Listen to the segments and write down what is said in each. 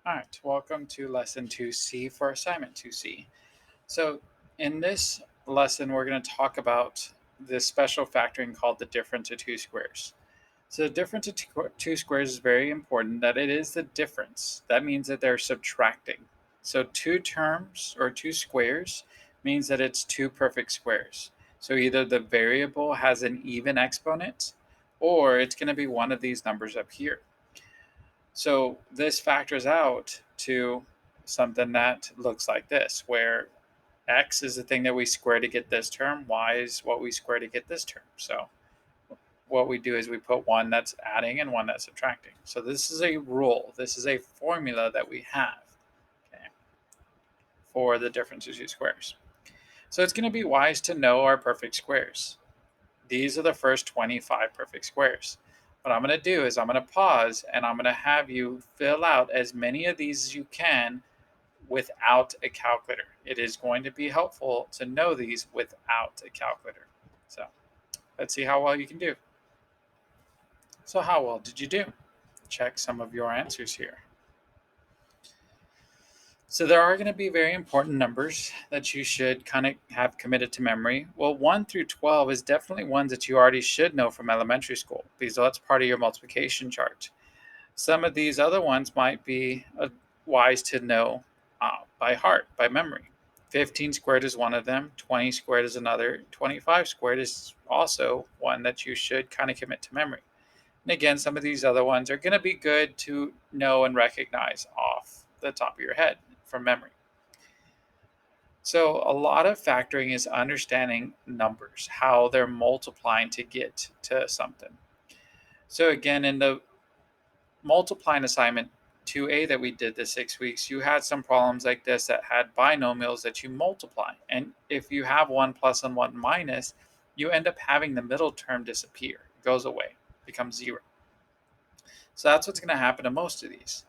All right, welcome to lesson 2C for assignment 2C. So, in this lesson, we're going to talk about this special factoring called the difference of two squares. So, the difference of two squares is very important that it is the difference. That means that they're subtracting. So, two terms or two squares means that it's two perfect squares. So, either the variable has an even exponent or it's going to be one of these numbers up here. So this factors out to something that looks like this, where x is the thing that we square to get this term, y is what we square to get this term. So what we do is we put one that's adding and one that's subtracting. So this is a rule. This is a formula that we have, okay, for the difference of two squares. So it's going to be wise to know our perfect squares. These are the first 25 perfect squares. What I'm going to do is I'm going to pause and I'm going to have you fill out as many of these as you can without a calculator. It is going to be helpful to know these without a calculator. So let's see how well you can do. So, how well did you do? Check some of your answers here. So there are going to be very important numbers that you should kind of have committed to memory. Well, 1 through 12 is definitely ones that you already should know from elementary school because that's part of your multiplication chart. Some of these other ones might be wise to know by heart, by memory. 15 squared is one of them, 20 squared is another, 25 squared is also one that you should kind of commit to memory. And again, some of these other ones are going to be good to know and recognize off the top of your head from memory. So, a lot of factoring is understanding numbers, how they're multiplying to get to something. So, again, in the multiplying assignment 2A that we did this 6 weeks, you had some problems like this that had binomials that you multiply. And if you have one plus and one minus, you end up having the middle term disappear, it goes away, becomes zero. So that's what's going to happen to most of these.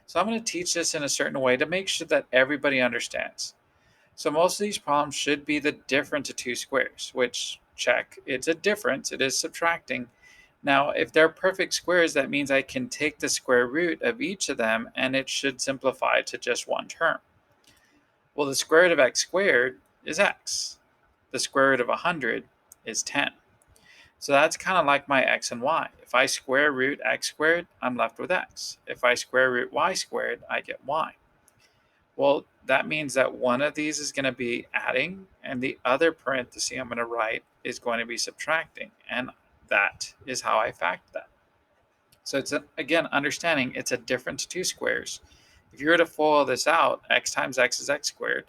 So I'm going to teach this in a certain way to make sure that everybody understands. So most of these problems should be the difference of two squares, which check, it's a difference, it is subtracting. Now, if they're perfect squares, that means I can take the square root of each of them and it should simplify to just one term. Well, the square root of x squared is x. The square root of 100 is 10. So that's kind of like my x and y. If I square root x squared, I'm left with x. If I square root y squared, I get y. Well, that means that one of these is going to be adding, and the other parenthesis I'm going to write is going to be subtracting. And that is how I fact that. So it's, again, understanding it's a difference of two squares. If you were to FOIL this out, x times x is x squared.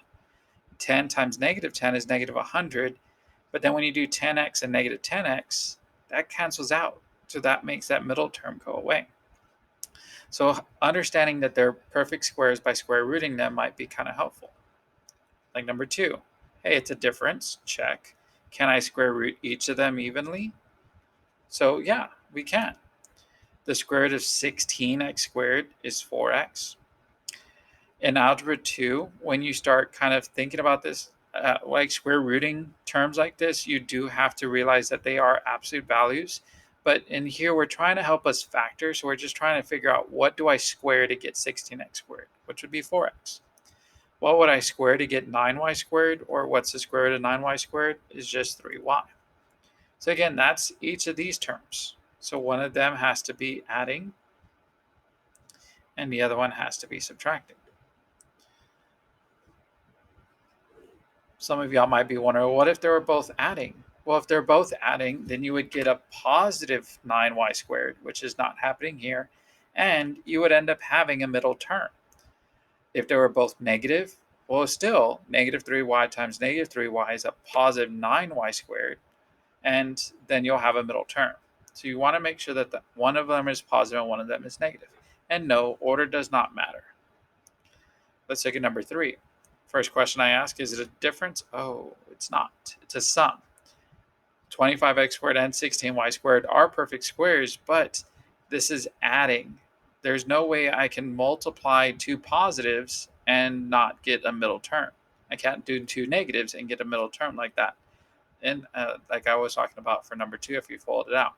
10 times negative 10 is negative 100. But then when you do 10x and negative 10x, that cancels out. So that makes that middle term go away. So understanding that they're perfect squares by square rooting them might be kind of helpful. Like number 2, hey, it's a difference, check. Can I square root each of them evenly? So yeah, we can. The square root of 16x squared is 4x. In algebra 2, when you start kind of thinking about this, like square rooting terms like this, you do have to realize that they are absolute values. But in here, we're trying to help us factor. So we're just trying to figure out what do I square to get 16x squared, which would be 4x. What would I square to get 9y squared? Or what's the square root of 9y squared? Is just 3y. So again, that's each of these terms. So one of them has to be adding, and the other one has to be subtracting. Some of y'all might be wondering, what if they were both adding? Well, if they're both adding, then you would get a positive 9y squared, which is not happening here, and you would end up having a middle term. If they were both negative, well, still, negative 3y times negative 3y is a positive 9y squared, and then you'll have a middle term. So you want to make sure that one of them is positive and one of them is negative. And no, order does not matter. Let's take a number 3. First question I ask, is it a difference? Oh, it's not. It's a sum. 25x squared and 16y squared are perfect squares, but this is adding. There's no way I can multiply two positives and not get a middle term. I can't do two negatives and get a middle term like that. And like I was talking about for number 2, if you fold it out.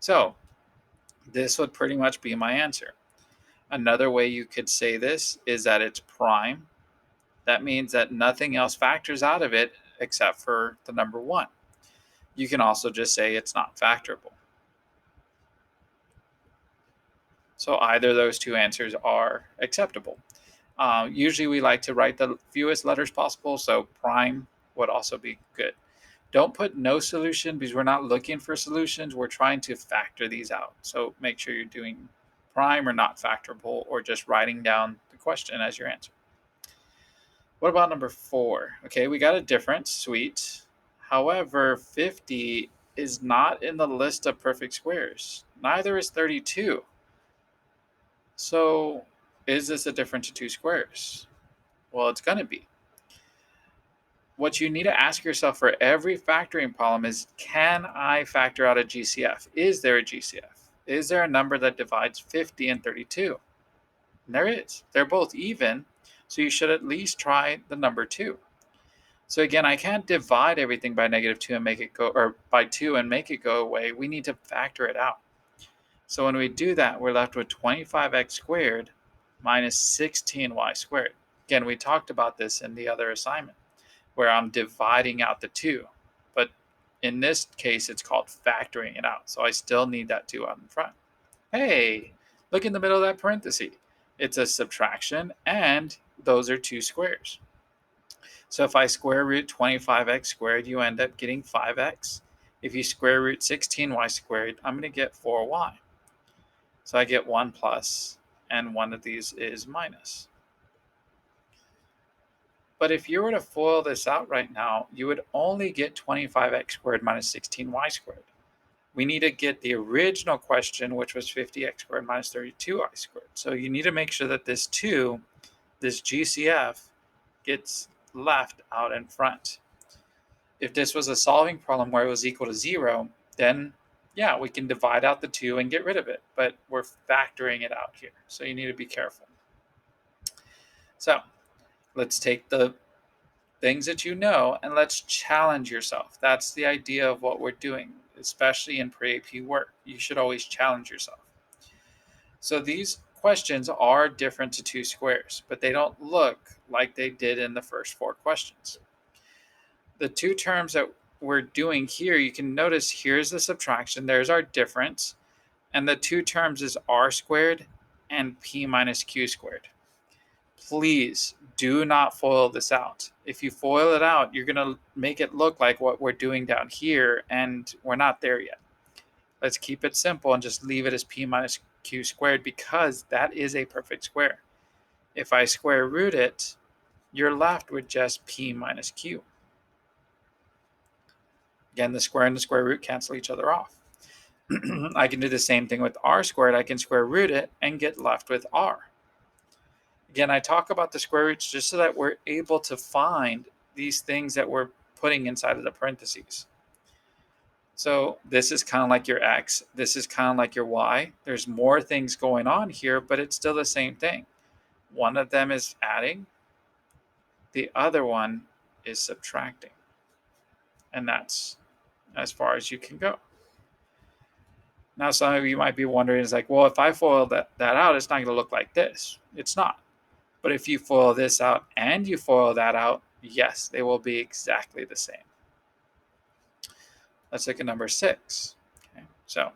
So this would pretty much be my answer. Another way you could say this is that it's prime. That means that nothing else factors out of it except for the number 1. You can also just say it's not factorable. So either of those two answers are acceptable. Usually we like to write the fewest letters possible, so prime would also be good. Don't put no solution because we're not looking for solutions. We're trying to factor these out. So make sure you're doing prime or not factorable, or just writing down the question as your answer. What about number 4? Okay, we got a difference, sweet. However, 50 is not in the list of perfect squares. Neither is 32. So is this a difference of two squares? Well, it's going to be. What you need to ask yourself for every factoring problem is, can I factor out a GCF? Is there a GCF? Is there a number that divides 50 and 32? And there is. They're both even, so you should at least try the number 2. So again, I can't divide everything by -2 and make it go, or by 2 and make it go away. We need to factor it out. So when we do that, we're left with 25x squared minus 16y squared. Again, we talked about this in the other assignment, where I'm dividing out the 2. But in this case, it's called factoring it out. So I still need that 2 out in front. Hey, look in the middle of that parenthesis. It's a subtraction, and those are 2 squares. So if I square root 25x squared, you end up getting 5x. If you square root 16y squared, I'm going to get 4y. So I get 1 plus, and one of these is minus. But if you were to FOIL this out right now, you would only get 25x squared minus 16y squared. We need to get the original question, which was 50x squared minus 32y squared. So you need to make sure that this 2, this GCF, gets left out in front. If this was a solving problem where it was equal to 0, then yeah, we can divide out the 2 and get rid of it. But we're factoring it out here, so you need to be careful. So let's take the things that you know and let's challenge yourself. That's the idea of what we're doing, especially in pre-AP work. You should always challenge yourself. So these questions are different to 2 squares, but they don't look like they did in the first 4 questions. The 2 terms that we're doing here, you can notice here's the subtraction, there's our difference, and the 2 terms is r squared and p minus q squared. Please do not FOIL this out. If you FOIL it out, you're going to make it look like what we're doing down here, and we're not there yet. Let's keep it simple and just leave it as p minus q squared, because that is a perfect square. If I square root it, you're left with just p minus q. Again, the square and the square root cancel each other off. I can do the same thing with r squared. I can square root it and get left with r. Again, I talk about the square roots just so that we're able to find these things that we're putting inside of the parentheses. So this is kind of like your x. This is kind of like your y. There's more things going on here, but it's still the same thing. One of them is adding. The other one is subtracting. And that's as far as you can go. Now, some of you might be wondering, is like, well, if I FOIL that out, it's not going to look like this. It's not. But if you FOIL this out and you FOIL that out, yes, they will be exactly the same. Let's look at number 6. Okay, so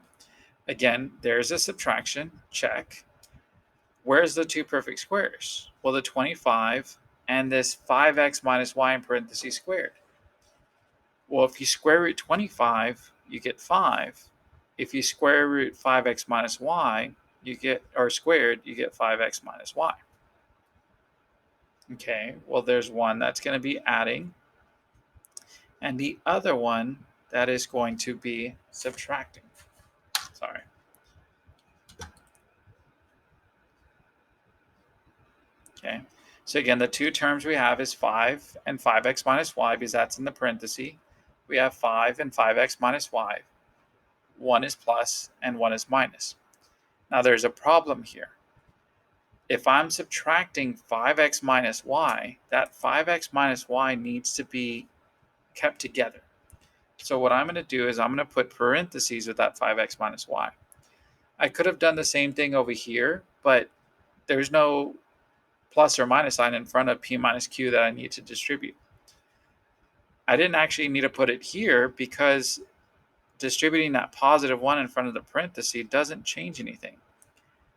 again, there's a subtraction, check. Where's the 2 perfect squares? Well, the 25 and this 5x minus y in parentheses squared. Well, if you square root 25, you get 5. If you square root 5x minus y, you get, or squared, you get 5x minus y. Okay, well, there's one that's going to be adding, and the other one that is going to be subtracting. Sorry. Okay, so again, the 2 terms we have is 5 and 5x minus y, because that's in the parenthesis. We have 5 and 5x minus y. One is plus and one is minus. Now there's a problem here. If I'm subtracting 5x minus y, that 5x minus y needs to be kept together. So what I'm going to do is I'm going to put parentheses with that 5x minus y. I could have done the same thing over here, but there's no plus or minus sign in front of p minus q that I need to distribute. I didn't actually need to put it here because distributing that positive 1 in front of the parenthesis doesn't change anything.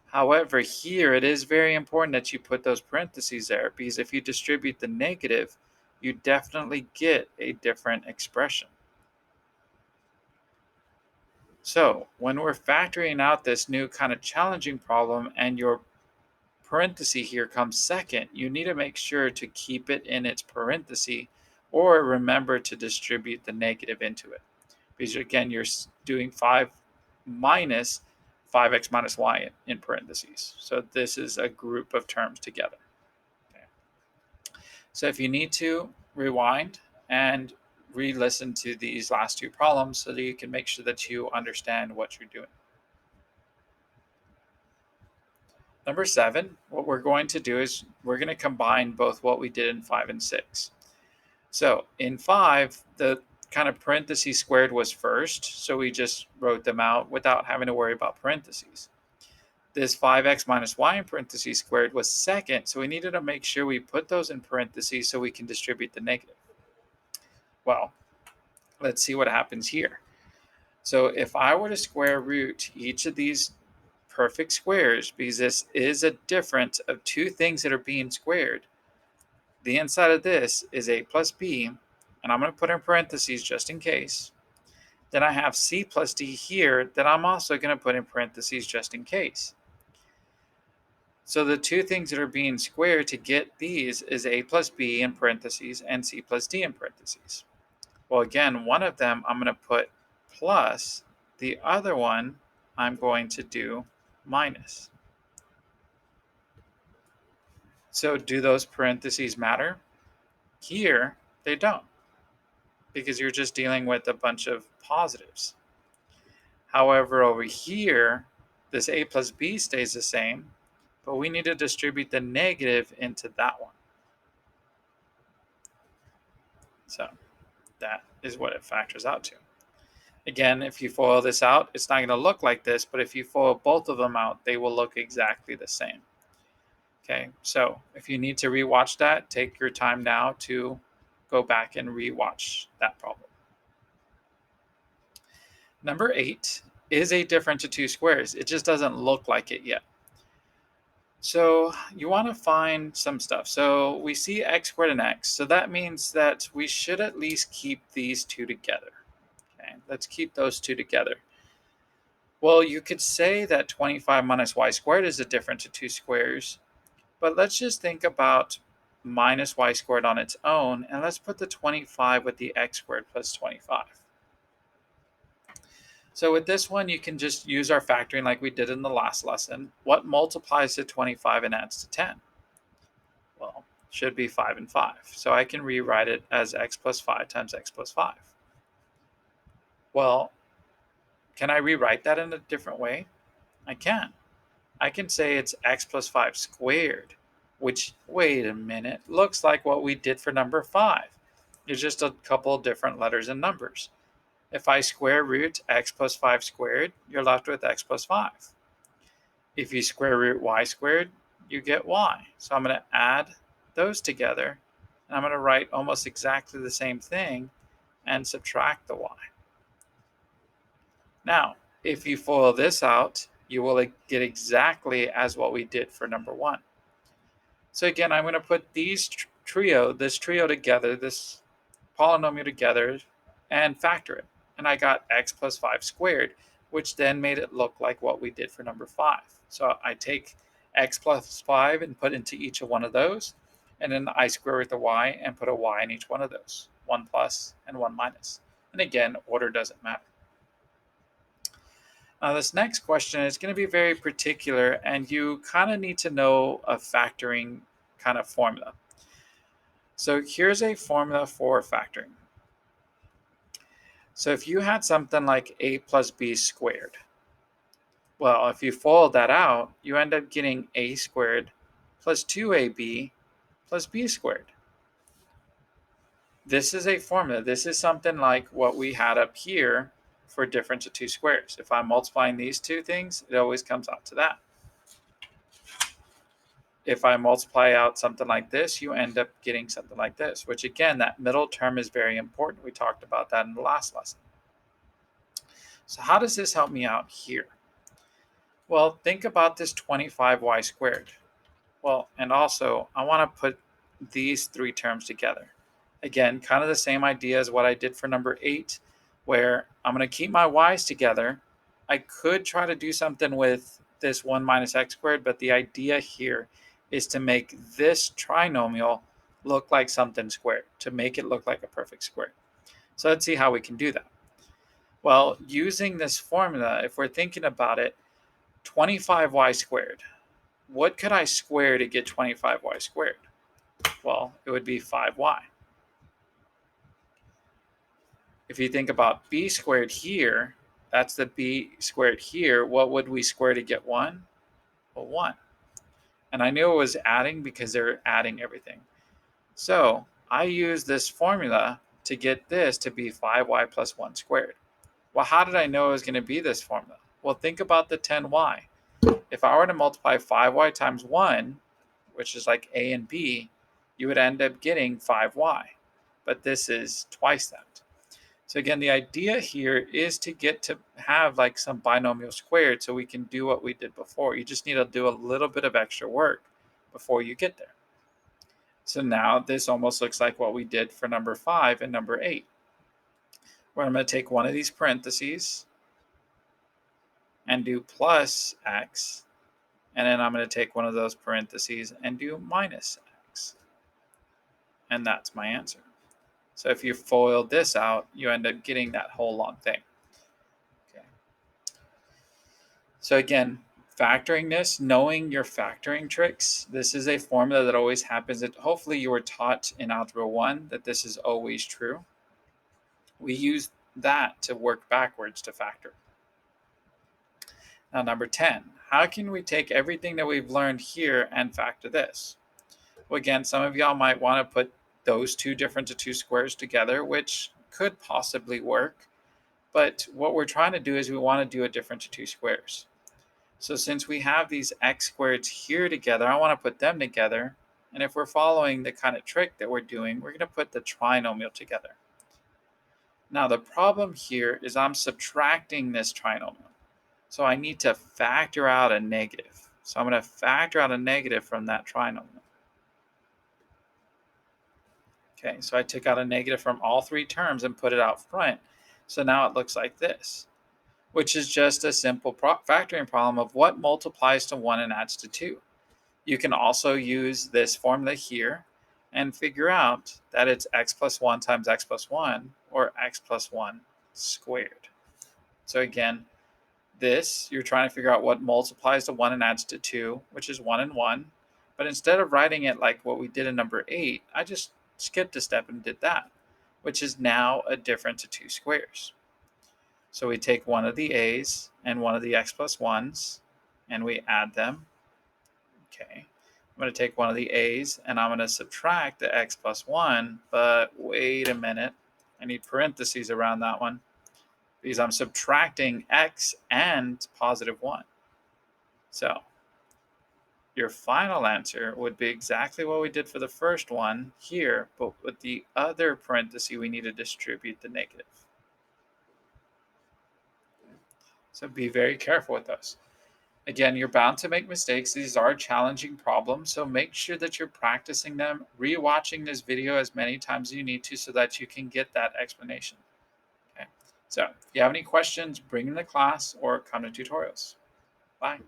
However, here it is very important that you put those parentheses there, because if you distribute the negative, you definitely get a different expression. So when we're factoring out this new kind of challenging problem and your parenthesis here comes second, you need to make sure to keep it in its parenthesis or remember to distribute the negative into it. Because again, you're doing 5 minus 5x minus y in parentheses. So this is a group of terms together. Okay. So if you need to, rewind and re-listen to these last two problems so that you can make sure that you understand what you're doing. Number 7, what we're going to do is we're going to combine both what we did in 5 and 6. So in 5, the kind of parentheses squared was first, so we just wrote them out without having to worry about parentheses. This 5x minus y in parentheses squared was second, so we needed to make sure we put those in parentheses so we can distribute the negative. Well, let's see what happens here. So if I were to square root each of these perfect squares, because this is a difference of two things that are being squared, the inside of this is a plus b, and I'm going to put in parentheses just in case. Then I have c plus d here that I'm also going to put in parentheses just in case. So the two things that are being squared to get these is a plus b in parentheses and c plus d in parentheses. Well, again, one of them I'm going to put plus, the other one I'm going to do minus. So do those parentheses matter? Here, they don't, because you're just dealing with a bunch of positives. However, over here, this a plus b stays the same, but we need to distribute the negative into that one. So that is what it factors out to. Again, if you FOIL this out, it's not going to look like this, but if you FOIL both of them out, they will look exactly the same. Okay, so if you need to rewatch that, take your time now to go back and rewatch that problem. Number 8 is a difference of two squares. It just doesn't look like it yet. So you want to find some stuff. So we see x squared and x. So that means that we should at least keep these two together. Okay, let's keep those two together. Well, you could say that 25 minus y squared is a difference of two squares, but let's just think about minus y squared on its own, and let's put the 25 with the x squared plus 25. So with this one, you can just use our factoring like we did in the last lesson. What multiplies to 25 and adds to 10? Well, should be 5 and 5. So I can rewrite it as x plus 5 times x plus 5. Well, can I rewrite that in a different way? I can. I can say it's x plus 5 squared, which, wait a minute, looks like what we did for number 5. There's just a couple different letters and numbers. If I square root x plus 5 squared, you're left with x plus 5. If you square root y squared, you get y. So I'm going to add those together, and I'm going to write almost exactly the same thing and subtract the y. Now, if you FOIL this out, you will get exactly as what we did for number 1. So again, I'm going to put this trio together, this polynomial together, and factor it. And I got x plus 5 squared, which then made it look like what we did for number 5. So I take x plus 5 and put into each of one of those, and then I square root the y and put a y in each one of those, 1 plus and 1 minus. And again, order doesn't matter. Now this next question is going to be very particular, and you kind of need to know a factoring kind of formula. So here's a formula for factoring. So if you had something like a plus b squared, well, if you FOIL that out, you end up getting a squared plus 2ab plus b squared. This is a formula. This is something like what we had up here for difference of two squares. If I'm multiplying these two things, it always comes out to that. if I multiply out something like this, you end up getting something like this, which again, that middle term is very important. We talked about that in the last lesson. So how does this help me out here? Well, think about this 25y squared. Well, and also I want to put these three terms together. Again, kind of the same idea as what I did for number 8, where I'm going to keep my y's together. I could try to do something with this 1 minus x squared, but the idea here is to make this trinomial look like something squared, to make it look like a perfect square. So let's see how we can do that. Well, using this formula, if we're thinking about it, 25y squared. What could I square to get 25y squared? Well, it would be 5y. If you think about b squared here, that's the b squared here. What would we square to get 1? Well, 1. And I knew it was adding because they're adding everything. So I use this formula to get this to be 5y plus 1 squared. Well, how did I know it was going to be this formula? Well, think about the 10y. If I were to multiply 5y times 1, which is like a and b, you would end up getting 5y. But this is twice that. So again, the idea here is to get to have like some binomial squared so we can do what we did before. You just need to do a little bit of extra work before you get there. So now this almost looks like what we did for number 5 and number 8. Where I'm going to take one of these parentheses and do plus x. And then I'm going to take one of those parentheses and do minus x. And that's my answer. So if you FOIL this out, you end up getting that whole long thing. Okay. So again, factoring this, knowing your factoring tricks, this is a formula that always happens. That hopefully you were taught in Algebra 1 that this is always true. We use that to work backwards to factor. Now, number 10, how can we take everything that we've learned here and factor this? Well, again, some of y'all might want to put those two different to 2 squares together, which could possibly work. But what we're trying to do is we want to do a different to 2 squares. So since we have these x squareds here together, I want to put them together. And if we're following the kind of trick that we're doing, we're going to put the trinomial together. Now, the problem here is I'm subtracting this trinomial. So I need to factor out a negative. So I'm going to factor out a negative from that trinomial. Okay, so I took out a negative from all three terms and put it out front. So now it looks like this, which is just a simple factoring problem of what multiplies to 1 and adds to 2. You can also use this formula here and figure out that it's x plus 1 times x plus 1, or x plus 1 squared. So again, this, you're trying to figure out what multiplies to 1 and adds to 2, which is 1 and 1. But instead of writing it like what we did in number 8, I just skipped a step and did that, which is now a difference to 2 squares. So we take one of the a's and one of the x plus 1's, and we add them. Okay, I'm going to take one of the a's, and I'm going to subtract the x plus 1, but wait a minute. I need parentheses around that one, because I'm subtracting x and positive 1. So your final answer would be exactly what we did for the first one here, but with the other parenthesis, we need to distribute the negative. So be very careful with those. Again, you're bound to make mistakes. These are challenging problems, so make sure that you're practicing them, rewatching this video as many times as you need to so that you can get that explanation. Okay. So if you have any questions, bring them to class or come to tutorials. Bye.